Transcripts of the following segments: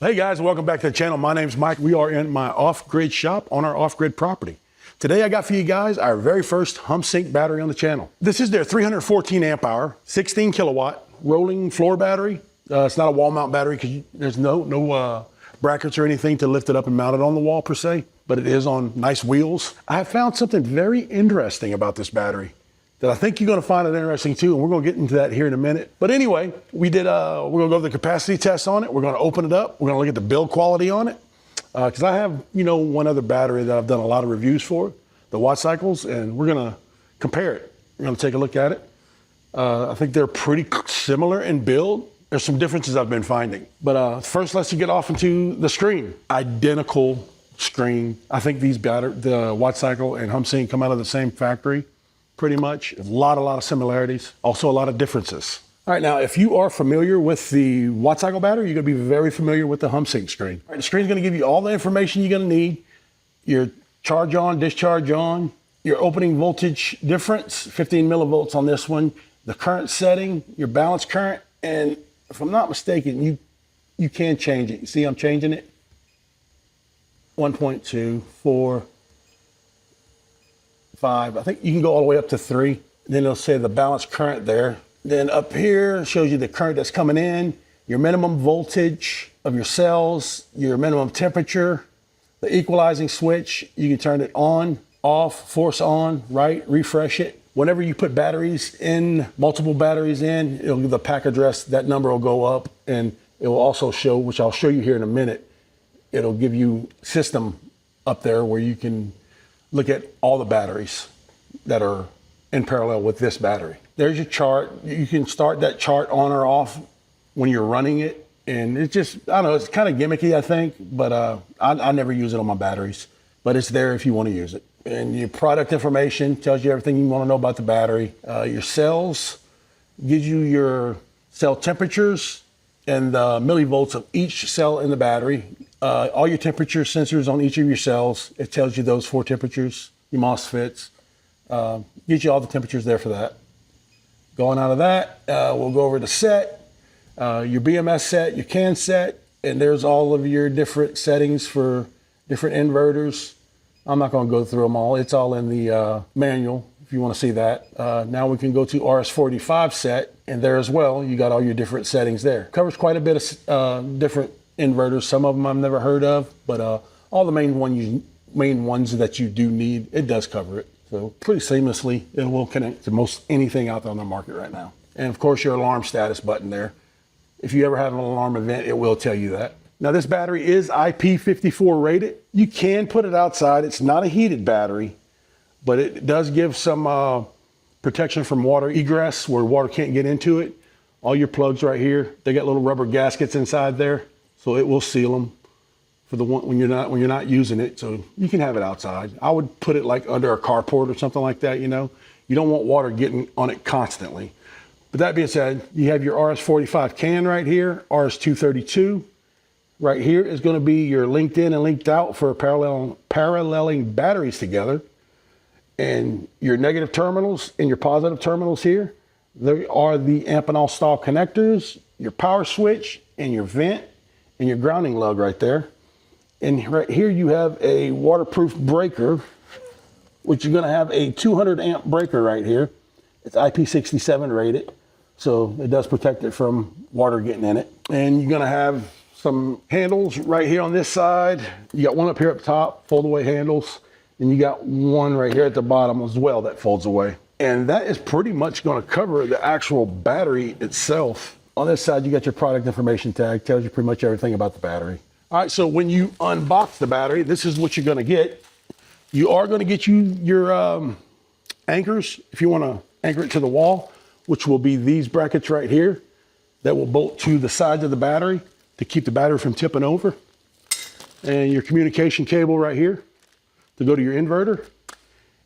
Hey guys, welcome back to the channel. My name's Mike. We are in my off-grid shop on our off-grid property. Today I got for you guys our very first HumSienk battery on the channel. This is their 314 amp hour, 16 kilowatt rolling floor battery. It's not a wall mount battery because there's no brackets or anything to lift it up and mount it on the wall per se, but it is on nice wheels. I have found something very interesting about this battery that I think you're going to find it interesting too, and we're going to get into that here in a minute. But anyway, we're going to go over the capacity test on it. We're going to open it up. We're going to look at the build quality on it, because I have, one other battery that I've done a lot of reviews for, the watt cycles, and we're going to compare it. We're going to take a look at it. I think they're pretty similar in build. There's some differences I've been finding. But first, let's get off into the screen. Identical screen. I think the watt cycle and HumSienk come out of the same factory. Pretty much. A lot of similarities, also a lot of differences. All right, now, if you are familiar with the watt cycle battery, you're gonna be very familiar with the HumSienk screen. All right, the screen's gonna give you all the information you're gonna need. Your charge on, discharge on, your opening voltage difference, 15 millivolts on this one, the current setting, your balance current, and if I'm not mistaken, you can change it. You see I'm changing it? 1.2, 4, 5. I think you can go all the way up to 3. Then it'll say the balance current there. Then up here it shows you the current that's coming in, your minimum voltage of your cells, your minimum temperature, the equalizing switch. You can turn it on, off, force on, right, refresh it. Whenever you put batteries in, multiple batteries in, it'll give the pack address, that number will go up, and it will also show, which I'll show you here in a minute, it'll give you system up there where you can look at all the batteries that are in parallel with this battery. There's your chart. You can start that chart on or off when you're running it. And it's just, I don't know, it's kind of gimmicky, I think, but I never use it on my batteries, but it's there if you want to use it. And your product information tells you everything you want to know about the battery. Your cells gives you your cell temperatures and the millivolts of each cell in the battery. All your temperature sensors on each of your cells, it tells you those 4 temperatures, your MOSFETs, gives you all the temperatures there for that. Going out of that, we'll go over to set, your BMS set, your CAN set, and there's all of your different settings for different inverters. I'm not going to go through them all. It's all in the manual if you want to see that. Now we can go to RS-45 set, and there as well, you got all your different settings there. Covers quite a bit of different inverters. Some of them I've never heard of, but all the main ones that you do need, it does cover it. So pretty seamlessly, it will connect to most anything out there on the market right now. And of course, your alarm status button there. If you ever have an alarm event, it will tell you that. Now this battery is IP54 rated. You can put it outside. It's not a heated battery, but it does give some protection from water egress where water can't get into it. All your plugs right here, they got little rubber gaskets inside there. So it will seal them for the one when you're not using it. So you can have it outside. I would put it like under a carport or something like that. You don't want water getting on it constantly. But that being said, you have your RS-45 CAN right here, RS-232. Right here is going to be your linked in and linked out for paralleling batteries together. And your negative terminals and your positive terminals here, there are the Amphenol style connectors, your power switch, and your vent, and your grounding lug right there. And right here you have a waterproof breaker, which you're going to have a 200 amp breaker right here. It's IP67 rated, so it does protect it from water getting in it. And you're going to have some handles right here on this side. You got one up here up top, fold away handles, and you got one right here at the bottom as well that folds away. And that is pretty much going to cover the actual battery itself. On this side, you got your product information tag, tells you pretty much everything about the battery. All right, so when you unbox the battery, this is what you're gonna get. You are gonna get your anchors, if you wanna anchor it to the wall, which will be these brackets right here that will bolt to the sides of the battery to keep the battery from tipping over. And your communication cable right here to go to your inverter.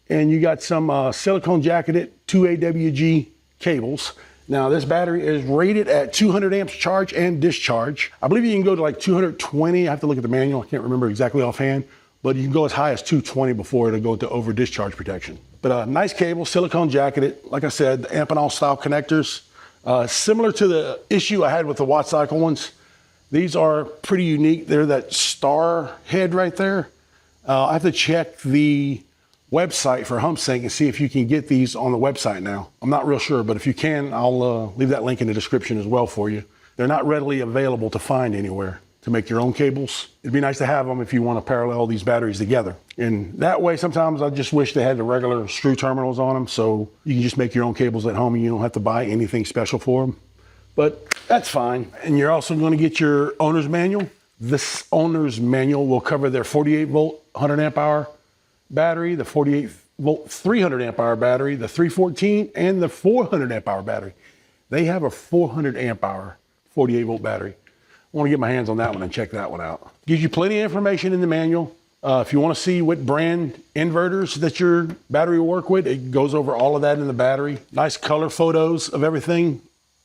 And you got some silicone jacketed 2AWG cables. Now this battery is rated at 200 amps charge and discharge. I believe you can go to like 220. I have to look at the manual. I can't remember exactly offhand, but you can go as high as 220 before it'll go to over discharge protection. But nice cable, silicone jacketed. Like I said, the Amphenol style connectors. Similar to the issue I had with the watt cycle ones. These are pretty unique. They're that star head right there. I have to check the website for HumSienk and see if you can get these on the website now. I'm not real sure, but if you can, I'll leave that link in the description as well for you. They're not readily available to find anywhere to make your own cables. It'd be nice to have them if you want to parallel these batteries together. And that way, sometimes I just wish they had the regular screw terminals on them so you can just make your own cables at home and you don't have to buy anything special for them. But that's fine. And you're also going to get your owner's manual. This owner's manual will cover their 48 volt, 100 amp hour battery, the 48 volt, 300 amp hour battery, the 314, and the 400 amp hour battery. They have a 400 amp hour 48 volt battery. I want to get my hands on that one and check that one out. Gives you plenty of information in the manual. If you want to see what brand inverters that your battery will work with, it goes over all of that in the battery. Nice color photos of everything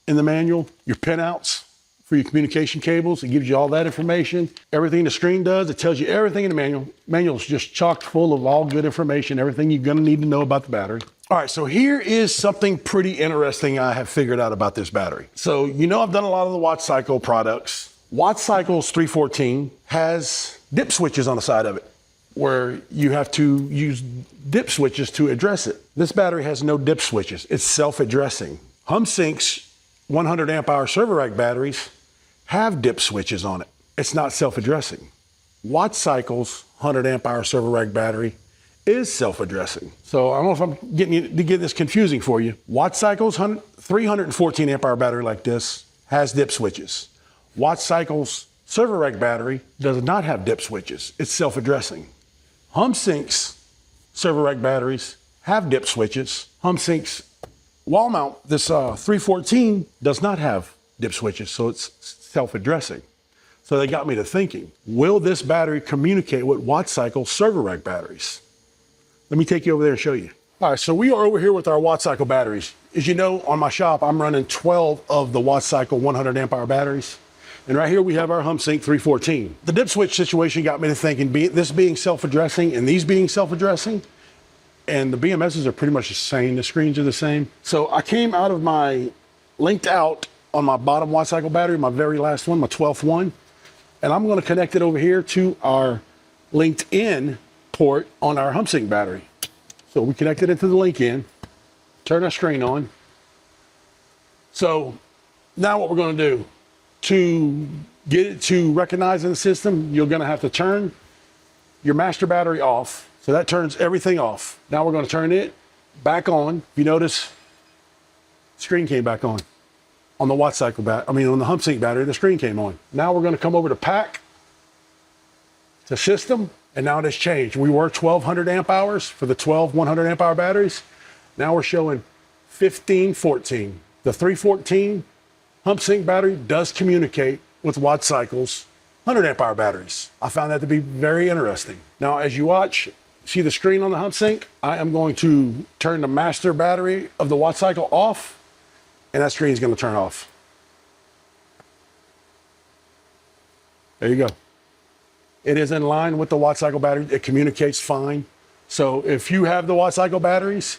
in the manual. Your pinouts for your communication cables, it gives you all that information. Everything the screen does, it tells you everything in the manual. Manual is just chock full of all good information, everything you're going to need to know about the battery. All right, so here is something pretty interesting I have figured out about this battery. So you know I've done a lot of the Watt Cycle products. Watt Cycle's 314 has dip switches on the side of it where you have to use dip switches to address it. This battery has no dip switches. It's self-addressing. HumSienk's 100 amp hour server rack batteries have dip switches on it. It's not self-addressing. Watt Cycle's 100 amp hour server rack battery is self-addressing. So I don't know if I'm getting this confusing for you. Watt Cycle's 314 amp hour battery like this has dip switches. Watt Cycle's server rack battery does not have dip switches. It's self-addressing. HumSienk's server rack batteries have dip switches. HumSienk's wall mount, this 314, does not have dip switches, so it's self-addressing. So they got me to thinking, will this battery communicate with Watt Cycle server rack batteries? Let me take you over there and show you. All right, so we are over here with our Watt Cycle batteries. As you know, on my shop, I'm running 12 of the Watt Cycle 100 amp hour batteries. And right here we have our HumSienk 314. The dip switch situation got me to thinking, this being self-addressing and these being self-addressing, and the BMSs are pretty much the same, the screens are the same. So I came out of my linked out on my bottom Watt Cycle battery, my very last one, my 12th one, and I'm gonna connect it over here to our linked in port on our HumSienk battery. So we connected it to the link in, turn our screen on. So now what we're gonna do, to get it to recognize in the system, you're gonna have to turn your master battery off. So that turns everything off. Now we're gonna turn it back on. If you notice, screen came back on the Watt Cycle on the HumSienk battery, the screen came on. Now we're gonna come over to pack, to system, and now it has changed. We were 1200 amp hours for the 12 100 amp hour batteries. Now we're showing 1514. The 314 HumSienk battery does communicate with Watt Cycle's 100 amp hour batteries. I found that to be very interesting. Now, as you watch, see the screen on the HumSienk? I am going to turn the master battery of the Watt Cycle off, and that screen is going to turn off. There you go. It is in line with the Watt Cycle battery. It communicates fine. So if you have the Watt Cycle batteries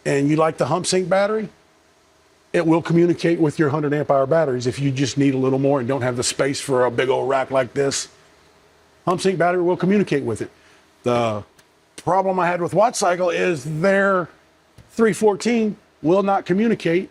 and you like the HumSienk battery, it will communicate with your 100 amp hour batteries if you just need a little more and don't have the space for a big old rack like this. HumSienk battery will communicate with it. The problem I had with Watt Cycle is their 314 will not communicate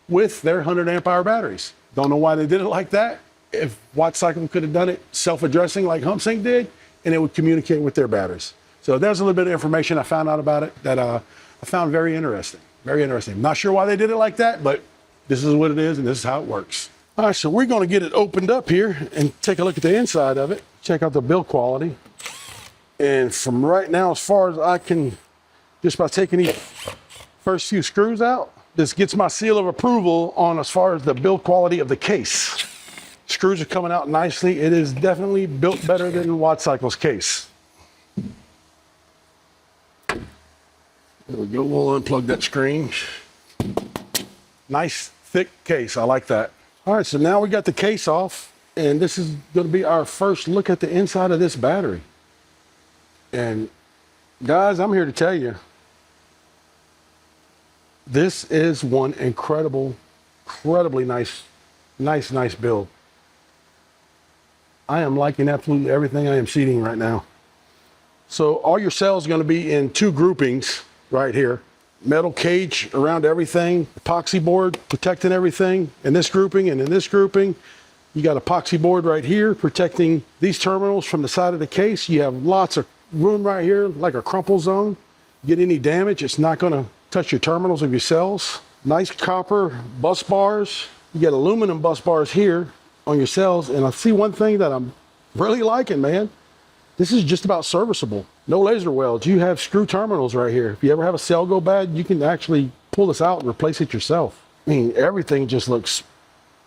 with their 100 amp hour batteries. Don't know why they did it like that. If Watt Cycle could have done it self-addressing like HumSienk did, and it would communicate with their batteries. So there's a little bit of information I found out about it that I found very interesting. Very interesting. Not sure why they did it like that, but this is what it is and this is how it works. All right, so we're going to get it opened up here and take a look at the inside of it. Check out the build quality. And from right now, as far as I can, just by taking these first few screws out, this gets my seal of approval on as far as the build quality of the case. Screws are coming out nicely. It is definitely built better than Watt Cycle's case. There we go, we'll unplug that screen. Nice thick case, I like that. All right, so now we got the case off, and this is gonna be our first look at the inside of this battery. And guys, I'm here to tell you, this is one incredibly nice build. I am liking absolutely everything I am seeing right now. So all your cells are going to be in 2 groupings right here. Metal cage around everything, epoxy board protecting everything in this grouping, and in this grouping you got epoxy board right here protecting these terminals from the side of the case. You have lots of room right here, like a crumple zone. Get any damage, it's not going to touch your terminals of your cells. Nice copper bus bars. You get aluminum bus bars here on your cells, and I see one thing that I'm really liking, man. This is just about serviceable. No laser welds. You have screw terminals right here. If you ever have a cell go bad, you can actually pull this out and replace it yourself. I mean, everything just looks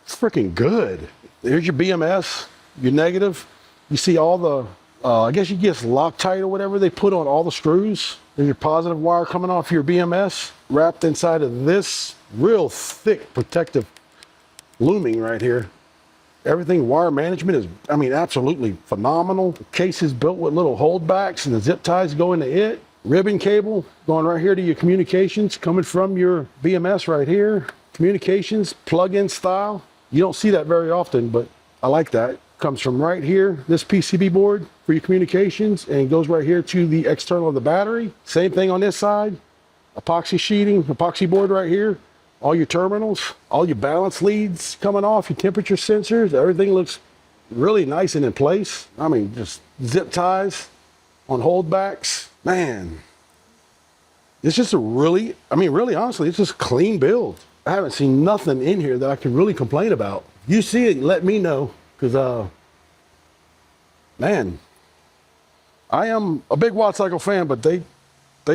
freaking good. There's your BMS, your negative. You see all the, I guess you guess Loctite or whatever they put on all the screws. There's your positive wire coming off your BMS, wrapped inside of this real thick protective looming right here. Everything wire management is, I mean, absolutely phenomenal. The case is built with little holdbacks and the zip ties go into it. Ribbon cable going right here to your communications, coming from your BMS right here. Communications, plug-in style. You don't see that very often, but I like that. Comes from right here, this PCB board for your communications, and goes right here to the external of the battery. Same thing on this side. Epoxy sheeting, epoxy board right here. All your terminals, all your balance leads coming off, your temperature sensors, everything looks really nice and in place. I mean, just zip ties on holdbacks. Man, it's just a really, I mean, really honestly, it's just a clean build. I haven't seen nothing in here that I can really complain about. You see it, let me know, because, man, I am a big Watt Cycle fan, but they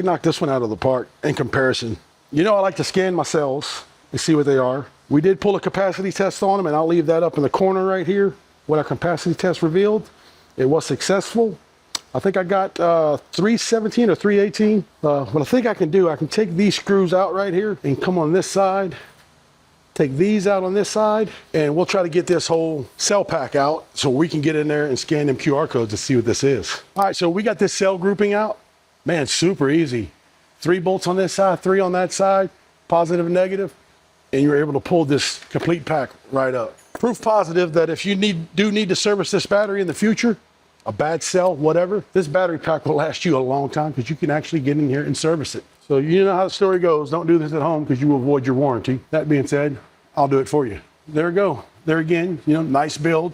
knocked this one out of the park in comparison. You know, I like to scan my cells and see what they are. We did pull a capacity test on them, and I'll leave that up in the corner right here, what our capacity test revealed. It was successful. I think I got 317 or 318. What I think I can do, I can take these screws out right here and come on this side, take these out on this side, and we'll try to get this whole cell pack out so we can get in there and scan them QR codes to see what this is. All right, so we got this cell grouping out. Man, super easy. 3 bolts on this side, 3 on that side, positive and negative, and you're able to pull this complete pack right up. Proof positive that if you do need to service this battery in the future, a bad cell, whatever, this battery pack will last you a long time because you can actually get in here and service it. So you know how the story goes. Don't do this at home because you will avoid your warranty. That being said, I'll do it for you. There we go. There again, you know, nice build.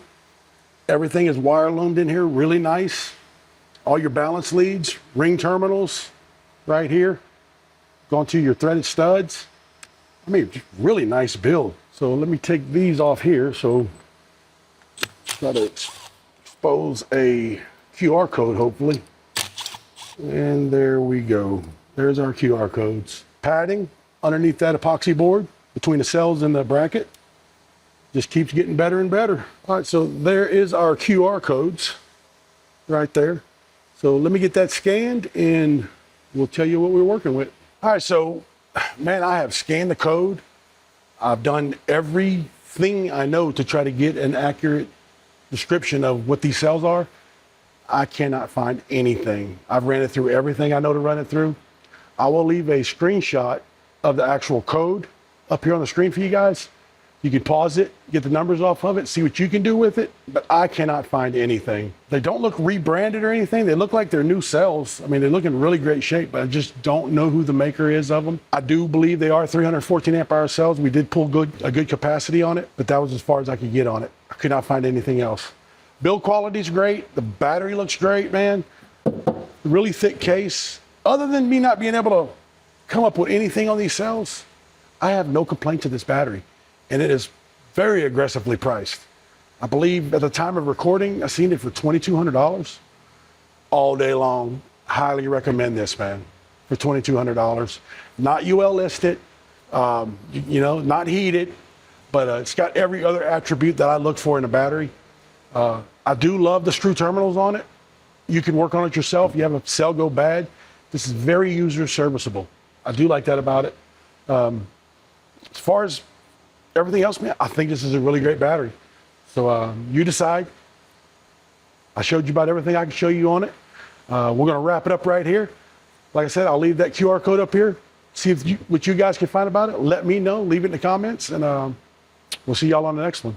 Everything is wire loomed in here, really nice. All your balance leads, ring terminals, right here, going to your threaded studs. I mean, really nice build. So let me take these off here. So try to expose a QR code, hopefully. And there we go. There's our QR codes. Padding underneath that epoxy board between the cells and the bracket. Just keeps getting better and better. All right, so there is our QR codes right there. So let me get that scanned and we'll tell you what we're working with. All right, so, man, I have scanned the code. I've done everything I know to try to get an accurate description of what these cells are. I cannot find anything. I've ran it through everything I know to run it through. I will leave a screenshot of the actual code up here on the screen for you guys. You can pause it, get the numbers off of it, see what you can do with it, but I cannot find anything. They don't look rebranded or anything. They look like they're new cells. I mean, they look in really great shape, but I just don't know who the maker is of them. I do believe they are 314 amp hour cells. We did pull a good capacity on it, but that was as far as I could get on it. I could not find anything else. Build quality's great. The battery looks great, man. Really thick case. Other than me not being able to come up with anything on these cells, I have no complaints of this battery. And it is very aggressively priced. I believe at the time of recording, I seen it for $2,200 all day long. Highly recommend this, man, for $2,200. Not UL listed, you know, not heated, but it's got every other attribute that I look for in a battery. I do love the screw terminals on it. You can work on it yourself. You have a cell go bad. This is very user serviceable. I do like that about it. As far as everything else, man, I think this is a really great battery. So you decide. I showed you about everything I can show you on it. We're going to wrap it up right here. Like I said, I'll leave that QR code up here. See what you guys can find about it. Let me know. Leave it in the comments, and we'll see y'all on the next one.